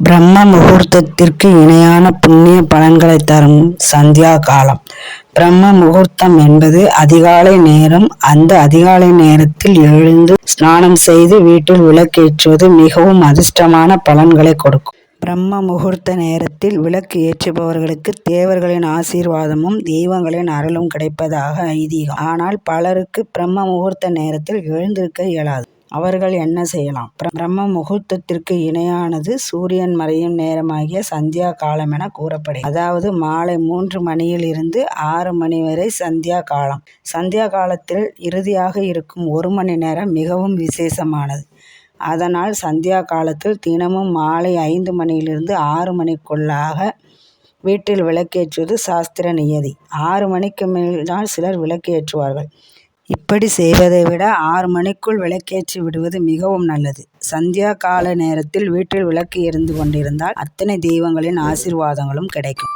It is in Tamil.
பிரம்ம முகூர்த்தத்திற்கு இணையான புண்ணிய பலன்களை தரும் சந்தியா காலம். பிரம்ம முகூர்த்தம் என்பது அதிகாலை நேரம். அந்த அதிகாலை நேரத்தில் எழுந்து ஸ்நானம் செய்து வீட்டில் விளக்கேற்றுவது மிகவும் அதிர்ஷ்டமான பலன்களை கொடுக்கும். பிரம்ம முகூர்த்த நேரத்தில் விளக்கு ஏற்றுபவர்களுக்கு தேவர்களின் ஆசீர்வாதமும் தெய்வங்களின் அருளும் கிடைப்பதாக ஐதீகம். ஆனால் பலருக்கு பிரம்ம முகூர்த்த நேரத்தில் எழுந்திருக்க இயலாது. அவர்கள் என்ன செய்யலாம்? பிரம்ம முகூர்த்தத்திற்கு இணையானது சூரியன் மறையும் நேரமாகிய சந்தியா காலம் என கூறப்படுகிறது. அதாவது மாலை 3 மணியில் இருந்து 6 மணி வரை சந்தியா காலம். சந்தியா காலத்தில் இறுதியாக இருக்கும் 1 மணி நேரம் மிகவும் விசேஷமானது. அதனால் சந்தியா காலத்தில் தினமும் மாலை 5 மணியிலிருந்து 6 மணிக்குள்ளாக வீட்டில் விளக்கேற்றுவது சாஸ்திர நியதி. 6 மணிக்கு மேல்தான் சிலர் விளக்கேற்றுவார்கள். இப்படி செய்வதை விட 6 மணிக்குள் விளக்கேற்றி விடுவது மிகவும் நல்லது. சந்தியா கால நேரத்தில் வீட்டில் விளக்கு எரிந்து கொண்டிருந்தால் அத்தனை தெய்வங்களின் ஆசீர்வாதங்களும் கிடைக்கும்.